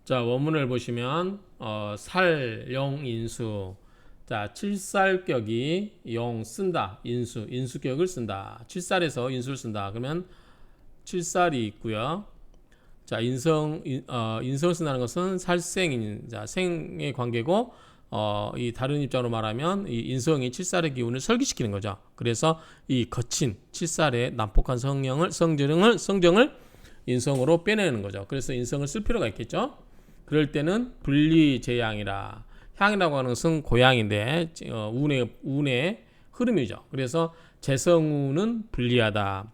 자, 원문을 보시면 살, 용, 인수. 자, 칠살격이 용 쓴다. 인수격을 쓴다. 칠살에서 인수를 쓴다. 그러면 칠살이 있고요. 자, 인성을 쓴다는 것은 살생인, 자, 생의 관계고, 이 다른 입장으로 말하면 이 인성이 칠살의 기운을 설기시키는 거죠. 그래서 이 거친 칠살의 난폭한 성정을 인성으로 빼내는 거죠. 그래서 인성을 쓸 필요가 있겠죠. 그럴 때는 분리재양이라. 향이라고 하는 것은 고향인데 운의 흐름이죠. 그래서 재성운은 불리하다.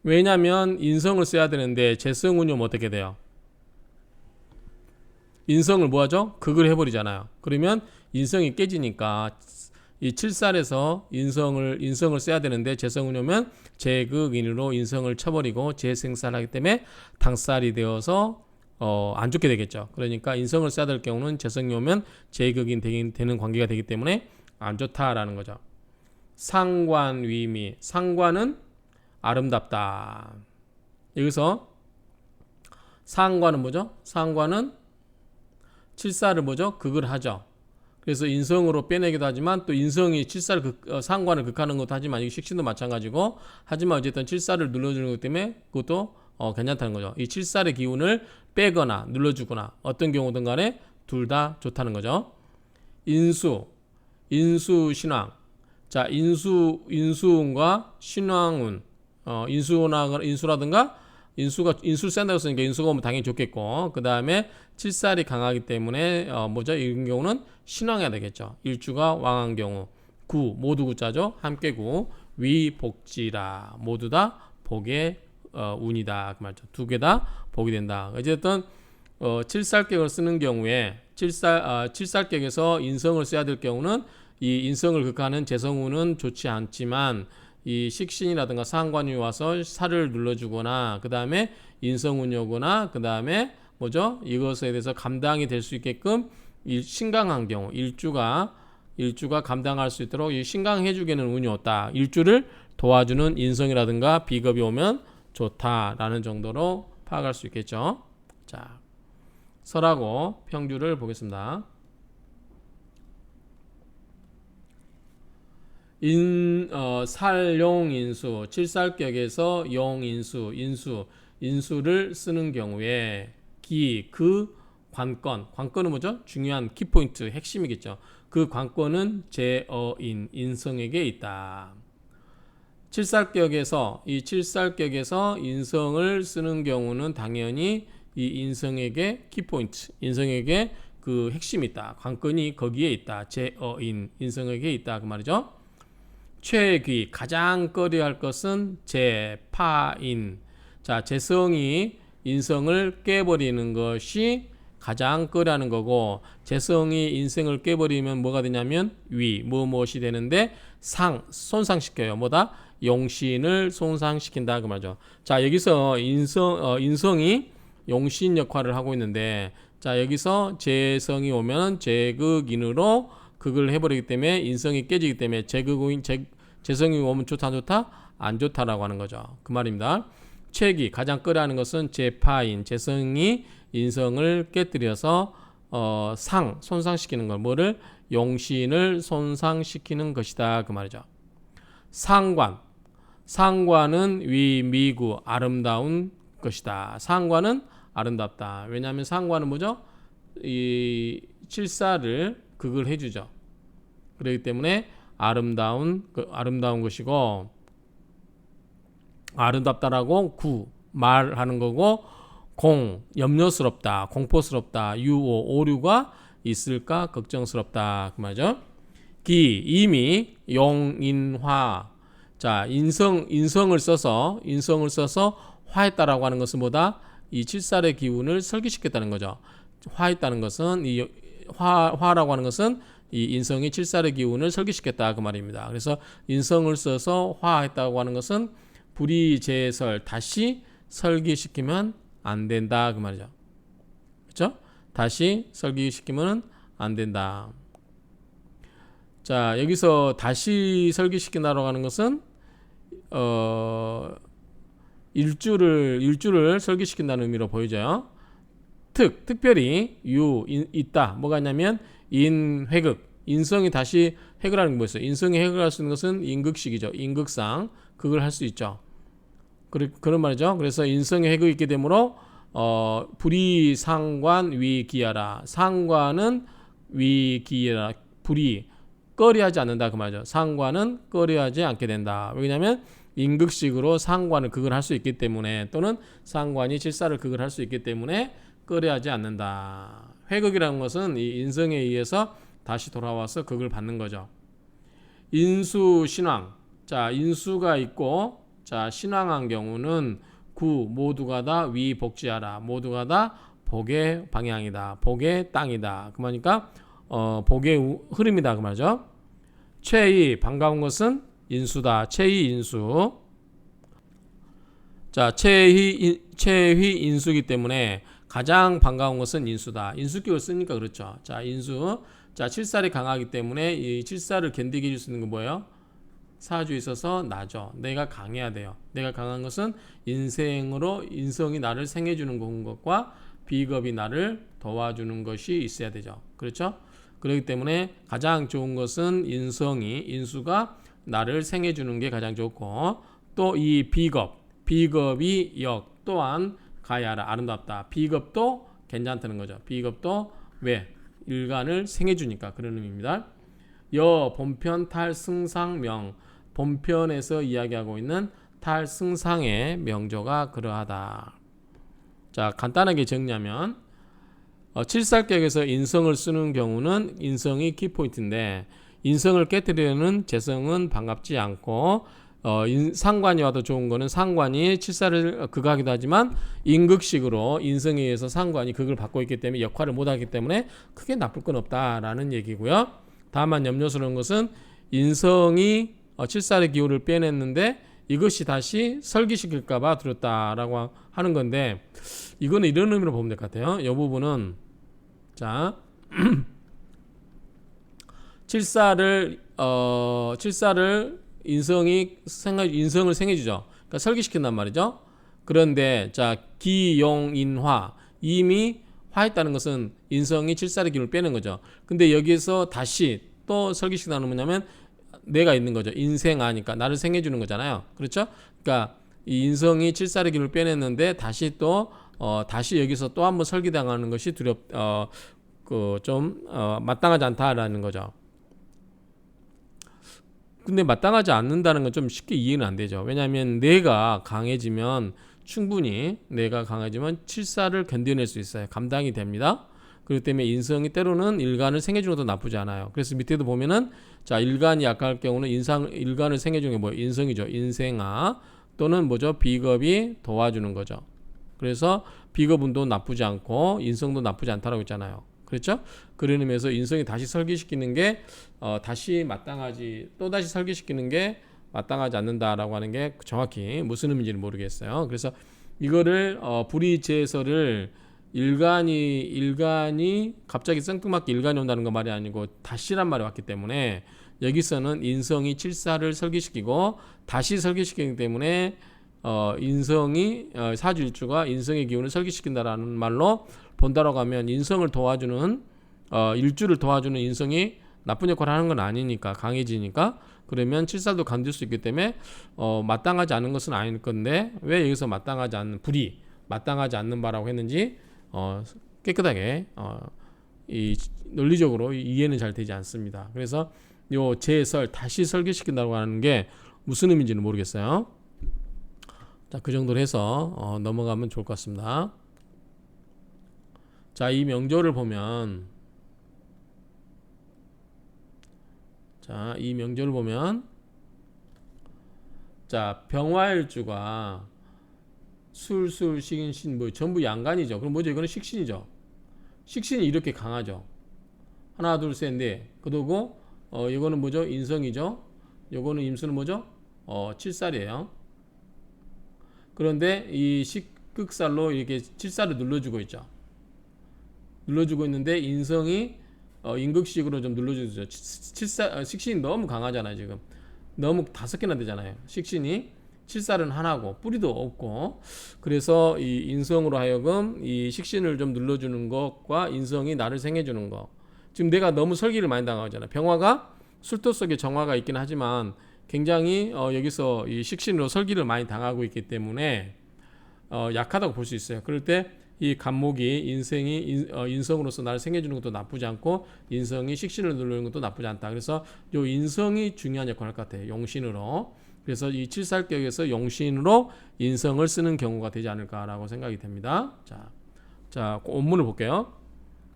왜냐하면 인성을 써야 되는데 재성운이 어떻게 돼요? 인성을 뭐하죠? 극을 해버리잖아요. 그러면 인성이 깨지니까 이 칠살에서 인성을 써야 되는데 재성운이 오면 재극인으로 인성을 쳐버리고 재생살하기 때문에 당살이 되어서 안 좋게 되겠죠. 그러니까 인성을 써야 될 경우는 재성이 오면 재극인 되는 관계가 되기 때문에 안 좋다라는 거죠. 상관 위미. 상관은 아름답다. 여기서 상관은 뭐죠? 상관은 칠살을 뭐죠? 극을 하죠. 그래서 인성으로 빼내기도 하지만 또 인성이 상관을 극하는 것도 하지만 이 식신도 마찬가지고 하지만 어쨌든 칠살을 눌러주는 것 때문에 그것도 괜찮다는 거죠. 이 칠살의 기운을 빼거나 눌러주거나 어떤 경우든 간에 둘 다 좋다는 거죠. 인수 신왕. 자, 인수운과 신왕운. 인수라든가 인수를 센다고 했으니까 인수가 오면 당연히 좋겠고, 그 다음에 칠살이 강하기 때문에 뭐죠? 이런 경우는 신왕해야 되겠죠. 일주가 왕한 경우. 모두 구자죠. 함께 위복지라. 모두 다 복의 운이다 그 말이죠. 두 개 다 복이 된다. 어쨌든 칠살격을 쓰는 경우에 칠살격에서 인성을 써야 될 경우는 이 인성을 극하는 재성운은 좋지 않지만 이 식신이라든가 상관이 와서 살을 눌러주거나 그 다음에 인성운이 오거나 그 다음에 뭐죠? 이것에 대해서 감당이 될 수 있게끔 신강한 경우 일주가 감당할 수 있도록 이 신강해주기는 운이 없다. 일주를 도와주는 인성이라든가 비겁이 오면 좋다라는 정도로 파악할 수 있겠죠. 자, 설하고 평주를 보겠습니다. 살용인수, 칠살격에서 용인수, 인수를 쓰는 경우에 관건은 뭐죠? 중요한 키포인트, 핵심이겠죠. 그 관건은 인성에게 있다. 칠살격에서 인성을 쓰는 경우는 당연히 이 인성에게 키포인트, 인성에게 그 핵심이 있다. 관건이 거기에 있다. 인성에게 있다. 그 말이죠. 최귀, 가장 꺼려할 것은 재파인. 자, 재성이 인성을 깨버리는 것이 가장 꺼려하는 거고, 재성이 인성을 깨버리면 뭐가 되냐면 무엇이 되는데 손상시켜요. 뭐다? 용신을 손상시킨다 그 말이죠. 자, 여기서 인성이 용신 역할을 하고 있는데, 자, 여기서 재성이 오면 재극인으로 극을 해버리기 때문에 인성이 깨지기 때문에 재성이 오면 좋다 안 좋다? 안 좋다라고 하는 거죠. 그 말입니다. 최기 가장 꺼려하는 것은 재파인 재성이 인성을 깨뜨려서 손상시키는 걸 뭐를 용신을 손상시키는 것이다 그 말이죠. 상관은 미구 아름다운 것이다. 상관은 아름답다. 왜냐하면 상관은 뭐죠? 이 칠사를 극을 해주죠. 그렇기 때문에 아름다운 것이고, 아름답다라고 말하는 거고, 염려스럽다, 공포스럽다, 오류가 있을까 걱정스럽다 그 말이죠. 이미 용인화. 자, 인성을 써서 화했다라고 하는 것은 뭐다? 이 칠살의 기운을 설기시켰다는 거죠. 화했다는 것은 화라고 하는 것은 이 인성이 칠살의 기운을 설기시켰다 그 말입니다. 그래서 인성을 써서 화했다고 하는 것은 불이재설 다시 설기시키면 안 된다 그 말이죠. 그렇죠? 다시 설기시키면 안 된다. 자, 여기서 다시 설기시킨다고 하는 것은 일주를 설기시킨다는 의미로 보이죠. 특별히 있다. 뭐가 있냐면 인회극. 인성이 다시 해결하는 게 뭐였어요? 인성이 해결할 수 있는 것은 인극식이죠. 인극상. 그걸 할 수 있죠. 그런 말이죠. 그래서 인성이 해극이 있게 되므로 불이 상관 위기하라. 상관은 위기하라. 불이 꺼려하지 않는다 그 말이죠. 상관은 꺼려하지 않게 된다. 왜냐하면 인극식으로 상관을 극을 할 수 있기 때문에 또는 상관이 칠사를 극을 할 수 있기 때문에 꺼려하지 않는다. 회극이라는 것은 이 인성에 의해서 다시 돌아와서 극을 받는 거죠. 인수 신왕. 자, 인수가 있고 자, 신왕한 경우는 구 모두가 다 위복지하라. 모두가 다 복의 방향이다. 복의 땅이다. 그러니까 복의 흐름이다 그 말이죠. 최의 반가운 것은 인수다. 최의 인수. 자, 최의 인수이기 때문에 가장 반가운 것은 인수다. 인수격을 쓰니까 그렇죠. 자, 인수. 자, 칠살이 강하기 때문에 이 칠살을 견디게 해줄 수 있는 건 뭐예요? 사주에 있어서 나죠. 내가 강해야 돼요. 내가 강한 것은 인생으로 인성이 나를 생해주는 것과 비겁이 나를 도와주는 것이 있어야 되죠. 그렇죠? 그렇기 때문에 가장 좋은 것은 인수가 나를 생해주는 게 가장 좋고 또 이 비겁이 역 또한 가야라 아름답다. 비겁도 괜찮다는 거죠. 비겁도 왜? 일간을 생해주니까 그런 의미입니다. 여 본편 탈승상명 본편에서 이야기하고 있는 탈승상의 명조가 그러하다. 자, 간단하게 정리하면 칠살격에서 인성을 쓰는 경우는 인성이 키포인트인데 인성을 깨뜨리려는 재성은 반갑지 않고 상관이 와도 좋은 거는 상관이 칠살을 극하기도 하지만 인극식으로 인성에 의해서 상관이 극을 받고 있기 때문에 역할을 못하기 때문에 크게 나쁠 건 없다라는 얘기고요. 다만 염려스러운 것은 인성이 칠살의 기호를 빼냈는데 이것이 다시 설기시킬까봐 두렵다라고 하는 건데 이거는 이런 의미로 보면 될 것 같아요. 이 부분은 자 칠살을 인성을 생해주죠. 그러니까 설기시킨단 말이죠. 그런데 자 기용인화 이미 화했다는 것은 인성이 칠살의 기운을 빼는 거죠. 근데 여기서 다시 또 설기시킨다는 뭐냐면 내가 있는 거죠. 인생아니까 나를 생해주는 거잖아요. 그렇죠? 그러니까 이 인성이 칠살의 기운을 빼냈는데 다시 또 다시 여기서 또 한번 설기당하는 것이 마땅하지 않다라는 거죠. 근데 마땅하지 않는다는 건 좀 쉽게 이해는 안 되죠. 왜냐하면 내가 강해지면 칠살을 견뎌낼 수 있어요. 감당이 됩니다. 그렇기 때문에 인성이 때로는 일간을 생해주는 것도 나쁘지 않아요. 그래서 밑에도 보면은 자 일간이 약할 경우는 일간을 생해주는 게 뭐예요? 인성이죠. 인생아 또는 뭐죠? 비겁이 도와주는 거죠. 그래서 비겁운도 나쁘지 않고 인성도 나쁘지 않다라고 했잖아요. 그렇죠? 그런 의미에서 인성이 다시 설계시키는 게 또다시 설계시키는 게 마땅하지 않는다라고 하는 게 정확히 무슨 의미인지는 모르겠어요. 그래서 이거를 불이제설을 일간이 갑자기 생뚱맞게 일간이 온다는 거 말이 아니고 다시란 말이 왔기 때문에 여기서는 인성이 칠사를 설계시키고 다시 설계시키기 때문에 인성이 사주일주가 인성의 기운을 설계시킨다라는 말로 본다라고 하면 인성을 도와주는 일주를 도와주는 인성이 나쁜 역할을 하는 건 아니니까 강해지니까 그러면 칠살도 견딜 수 있기 때문에 마땅하지 않은 것은 아닐 건데 왜 여기서 마땅하지 않는 바라고 했는지 깨끗하게 이 논리적으로 이해는 잘 되지 않습니다. 그래서 요 재설 다시 설계시킨다고 하는 게 무슨 의미인지는 모르겠어요. 자, 그 정도로 해서 넘어가면 좋을 것 같습니다. 자, 이 명조를 보면 자, 병화일주가 술술 식인신 뭐 전부 양간이죠. 그럼 뭐죠? 이거는 식신이죠. 식신이 이렇게 강하죠. 하나 둘 셋 넷. 그리고 이거는 뭐죠? 인성이죠. 이거는 임수는 뭐죠? 칠살이에요. 그런데 이 식극살로 이렇게 칠살을 눌러주고 있죠. 눌러주고 있는데 인성이 인극식으로 좀 눌러주죠. 식신이 너무 강하잖아요. 지금 너무 5개나 되잖아요. 식신이 칠살은 하나고 뿌리도 없고 그래서 이 인성으로 하여금 이 식신을 좀 눌러주는 것과 인성이 나를 생해주는 것. 지금 내가 너무 설기를 많이 당하잖아. 병화가 술도 속에 정화가 있긴 하지만 굉장히 여기서 이 식신으로 설기를 많이 당하고 있기 때문에 약하다고 볼 수 있어요. 그럴 때 이 간목이 인성으로서 나를 생겨주는 것도 나쁘지 않고 인성이 식신을 누르는 것도 나쁘지 않다. 그래서 요 인성이 중요한 역할을 할 것 같아요. 용신으로. 그래서 이 칠살격에서 용신으로 인성을 쓰는 경우가 되지 않을까라고 생각이 됩니다. 자, 원문을 볼게요.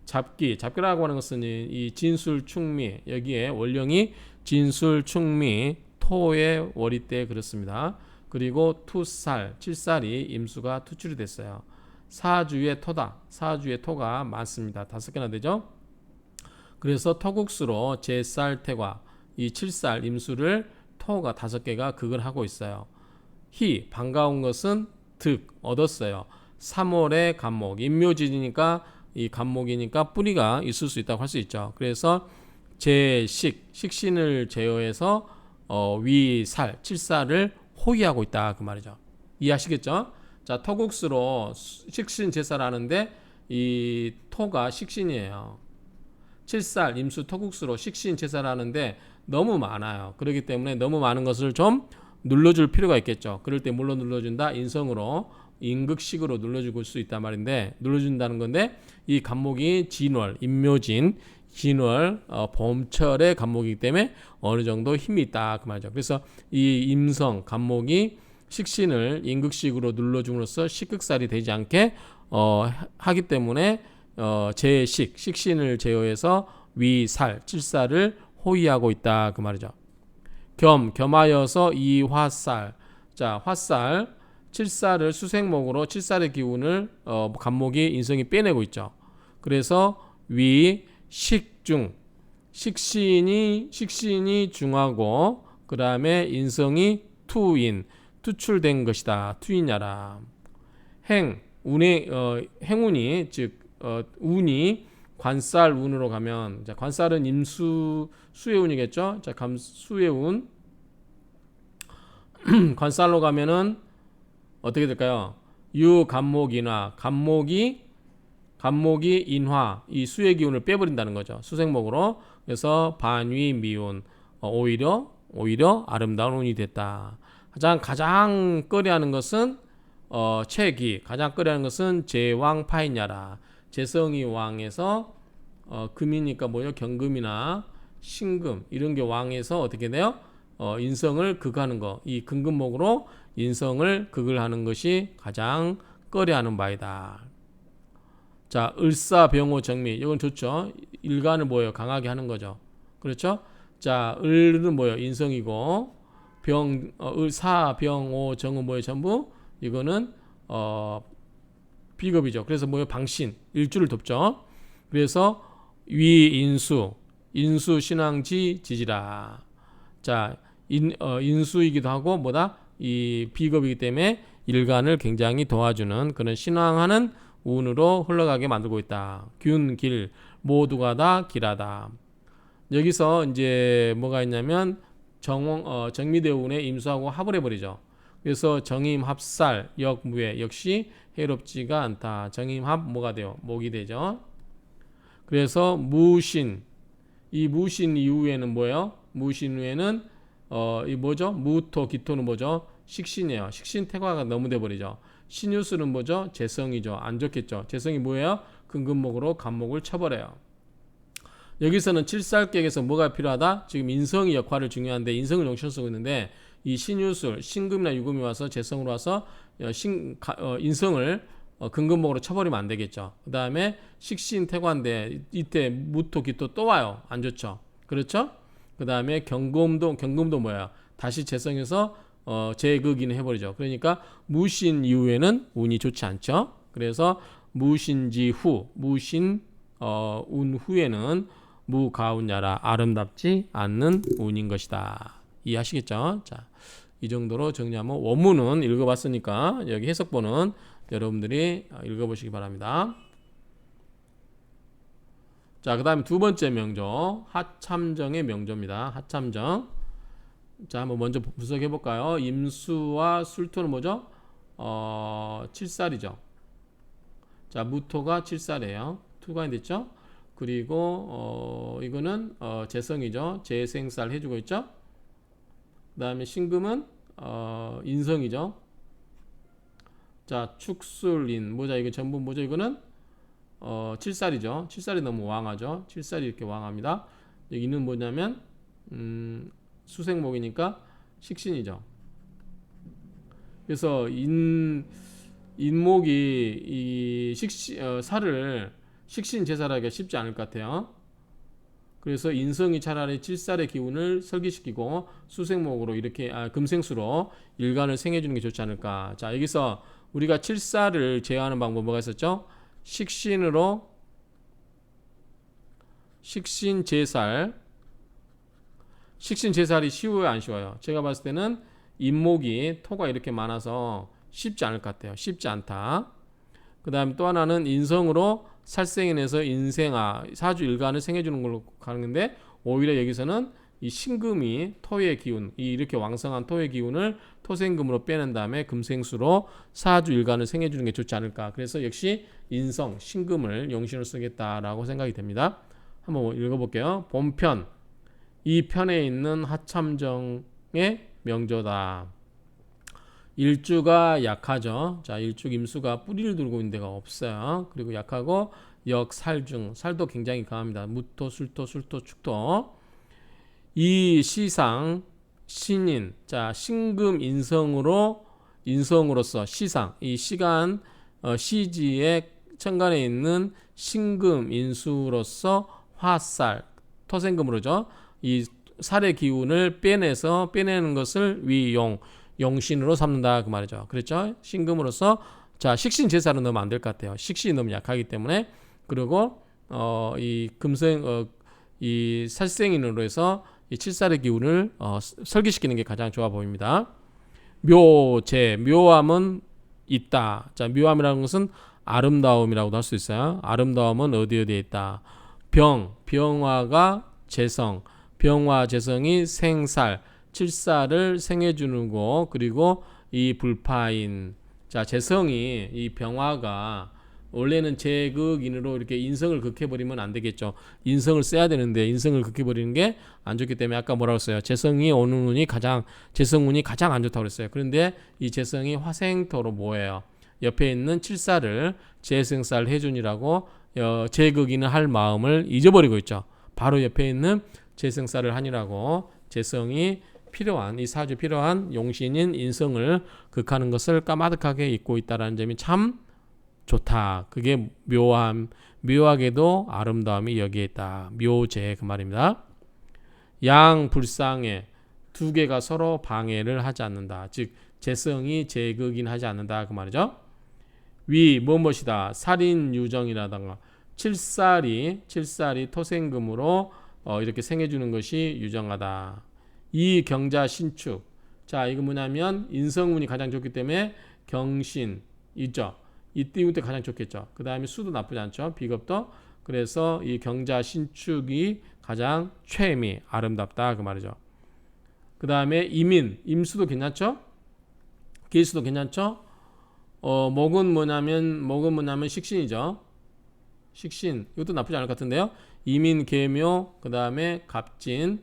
잡기라고 하는 것은 이 진술 충미, 여기에 원령이 진술 충미 토의 월이 때 그렇습니다. 그리고 투살, 칠살이 임수가 투출이 됐어요. 사주의 토다. 사주의 토가 많습니다. 5개나 되죠. 그래서 토국수로 제살 태과, 이 칠살 임수를 토가 5개가 극을 하고 있어요. 희, 반가운 것은 득, 얻었어요. 3월의 간목, 임묘진이니까 이 간목이니까 뿌리가 있을 수 있다고 할 수 있죠. 그래서 식신을 제어해서 위살, 칠살을 호위하고 있다 그 말이죠. 이해하시겠죠? 자, 토국수로 식신 제사라는데 이 토가 식신이에요. 칠살, 임수, 토국수로 식신 제사라는데 너무 많아요. 그렇기 때문에 너무 많은 것을 좀 눌러줄 필요가 있겠죠. 그럴 때 물론 눌러준다. 인성으로 임극식으로 눌러줄 수 있단 말인데 눌러준다는 건데 이 간목이 진월, 임묘진, 진월, 봄철의 간목이기 때문에 어느 정도 힘이 있다 그 말이죠. 그래서 이 임성 간목이 식신을 임극식으로 눌러줌으로써 식극살이 되지 않게 하기 때문에 식신을 제어해서 위살, 칠살을 호위하고 있다 그 말이죠. 겸하여서 이 화살, 자 화살, 칠살을 수생목으로 칠살의 기운을 간목이 인성이 빼내고 있죠. 그래서 위 식중, 식신이 중하고 그 다음에 인성이 투출된 것이다. 투인야라. 행운이 즉 운이 관살 운으로 가면, 자, 관살은 수의 운이겠죠. 자, 수의 운. 관살로 가면은 어떻게 될까요? 유간목인화, 간목이 인화, 이 수의 기운을 빼버린다는 거죠. 수생목으로. 그래서 반위 미운, 오히려 아름다운 운이 됐다. 가장 꺼려하는 것은 체기, 가장 꺼려하는 것은 제왕 파인야라. 재성이 왕에서 금이니까 뭐요? 경금이나 신금 이런 게 왕에서 어떻게 돼요? 인성을 극하는 거. 이 금금목으로 인성을 극을 하는 것이 가장 꺼려하는 바이다. 자, 을사병호 정미. 이건 좋죠. 일간을 뭐예요? 강하게 하는 거죠. 그렇죠? 자, 을은 뭐예요? 인성이고 사, 병, 오, 정은 뭐예요? 전부 이거는 비겁이죠. 그래서 뭐예요? 방신, 일주를 돕죠. 그래서 위인수, 인수 신앙지 지지라. 자, 인수이기도 하고 뭐다? 이 비겁이기 때문에 일간을 굉장히 도와주는 그런 신앙하는 운으로 흘러가게 만들고 있다. 균, 길 모두가 다 길하다. 여기서 이제 뭐가 있냐면 정미대운에 임수하고 합을 해버리죠. 그래서 정임 합살 역무해 역시 해롭지가 않다. 정임 합 뭐가 돼요? 목이 되죠. 그래서 무신, 이 무신 이후에는 뭐예요? 무신 후에는 이 뭐죠? 무토 기토는 뭐죠? 식신이에요. 식신 태과가 너무 돼버리죠. 신유술은 뭐죠? 재성이죠. 안 좋겠죠. 재성이 뭐예요? 금금목으로 간목을 쳐버려요. 여기서는 칠살격에서 뭐가 필요하다? 지금 인성이 역할을 중요한데 인성을 용신 쓰고 있는데 이 신유술, 신금이나 유금이 와서 재성으로 와서 인성을 금금목으로 쳐버리면 안 되겠죠. 그 다음에 식신 태관데 이때 무토 기토 또 와요. 안 좋죠. 그렇죠? 그 다음에 경금도 뭐야? 다시 재성해서 재극인을 해버리죠. 그러니까 무신 이후에는 운이 좋지 않죠. 그래서 무신지 후, 운 후에는 무가운야라, 아름답지 않는 운인 것이다. 이해하시겠죠? 자, 이 정도로 정리하면 원문은 읽어봤으니까 여기 해석본은 여러분들이 읽어보시기 바랍니다. 자, 그 다음에 두 번째 명조, 하참정의 명조입니다. 하참정. 자, 한번 먼저 분석해 볼까요? 임수와 술토는 뭐죠? 7살이죠. 자, 무토가 7살이에요. 투가 됐죠? 그리고 이거는 재성이죠. 재생살 해주고 있죠. 그 다음에 신금은 인성이죠. 자, 축술인 뭐자 이거 전부 뭐죠? 이거는 7살이죠. 7살이 너무 왕하죠. 7살이 이렇게 왕합니다. 여기는 뭐냐면 수생목이니까 식신이죠. 그래서 인목이 이 살을 식신 제살하기가 쉽지 않을 것 같아요. 그래서 인성이 차라리 7살의 기운을 설기시키고 수생목으로 이렇게 금생수로 일간을 생해주는 게 좋지 않을까. 자, 여기서 우리가 7살을 제어하는 방법 뭐가 있었죠? 식신으로 식신 제살. 식신 제살이 쉬워요, 안 쉬워요? 제가 봤을 때는 인목이 토가 이렇게 많아서 쉽지 않을 것 같아요. 쉽지 않다. 그 다음에 또 하나는 인성으로 살생인에서 사주 일간을 생해주는 걸로 가는데 오히려 여기서는 이 신금이 토의 기운, 이렇게 왕성한 토의 기운을 토생금으로 빼낸 다음에 금생수로 사주 일간을 생해주는 게 좋지 않을까. 그래서 역시 인성, 신금을 용신으로 쓰겠다라고 생각이 됩니다. 한번 읽어볼게요. 본편, 이 편에 있는 하참정의 명조다. 일주가 약하죠. 자, 일주 임수가 뿌리를 들고 있는 데가 없어요. 그리고 약하고 역살중, 살도 굉장히 강합니다. 무토, 술토, 축토. 이 시상 신인, 자, 신금 인성으로서 시상, 이 시간 시지의 천간에 있는 신금 인수로서 화살, 토생금으로죠. 이 살의 기운을 빼내는 것을 용신으로 삼는다 그 말이죠. 그렇죠? 신금으로서 자, 식신 제사를 넣으면 안 될 것 같아요. 식신이 너무 약하기 때문에. 그리고 이 이 살생인으로 해서 이 칠살의 기운을 설기시키는 게 가장 좋아 보입니다. 묘함은 있다. 자, 묘함이라는 것은 아름다움이라고도 할 수 있어요. 아름다움은 어디에 있다. 병화가 재성, 병화 재성이 생살, 칠살을 생해주는 거. 그리고 이 불파인, 자, 재성이 이 병화가 원래는 제극인으로 이렇게 인성을 극해버리면 안 되겠죠. 인성을 써야 되는데 인성을 극해버리는 게 안 좋기 때문에 아까 뭐라고 했어요? 재성이 오는 운이 재성운이 가장 안 좋다고 그랬어요. 그런데 이 재성이 화생토로 뭐예요? 옆에 있는 칠살을 재생살 해준이라고 제극인을 할 마음을 잊어버리고 있죠. 바로 옆에 있는 재생살을 하니라고 재성이 필요한, 이 사주 필요한 용신인 인성을 극하는 것을 까마득하게 잊고 있다는 점이 참 좋다. 그게 묘하게도 아름다움이 여기에 있다. 묘재 그 말입니다. 양불상에 두 개가 서로 방해를 하지 않는다. 즉 재성이 제극인하지 않는다 그 말이죠. 무엇이다. 살인유정이라던가 칠살이 토생금으로 이렇게 생해주는 것이 유정하다. 이 경자 신축. 자, 이거 뭐냐면 인성운이 가장 좋기 때문에 경신 있죠. 이때 가장 좋겠죠. 그 다음에 수도 나쁘지 않죠. 비겁도. 그래서 이 경자 신축이 가장 최미 아름답다 그 말이죠. 그 다음에 임수도 괜찮죠. 계수도 괜찮죠. 목은 뭐냐면 식신이죠. 식신 이것도 나쁘지 않을 것 같은데요. 계묘 그 다음에 갑진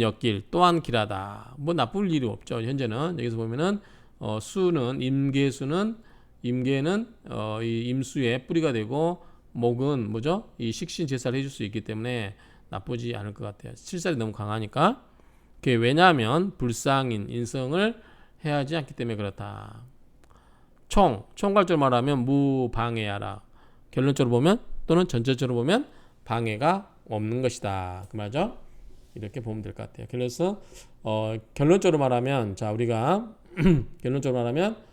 역길 또한 길하다. 뭐 나쁠 일이 없죠. 현재는 여기서 보면은 수는 임계는 이 임수의 뿌리가 되고 목은 뭐죠? 이 식신 제사를 해줄 수 있기 때문에 나쁘지 않을 것 같아요. 칠살이 너무 강하니까. 그게 왜냐하면 불상인 인성을 해야지 않기 때문에 그렇다. 총괄적으로 말하면 무방해하라. 결론적으로 보면 또는 전체적으로 보면 방해가 없는 것이다. 그 말이죠. 이렇게 보면 될 것 같아요. 그래서 결론적으로 말하면 자 우리가 결론적으로 말하면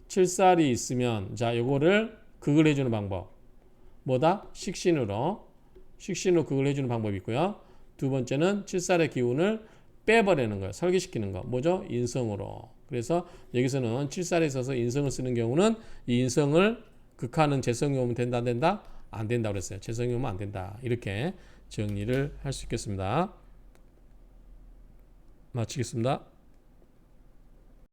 칠살이 있으면 자 요거를 극을 해주는 방법 뭐다? 식신으로 극을 해주는 방법이 있고요. 두 번째는 칠살의 기운을 빼버리는 거예요. 설계시키는 거 뭐죠? 인성으로. 그래서 여기서는 칠살에 있어서 인성을 쓰는 경우는 이 인성을 극하는 재성이 오면 된다 안 된다? 안 된다 그랬어요. 재성이 오면 안 된다. 이렇게 정리를 할 수 있겠습니다. 마치겠습니다.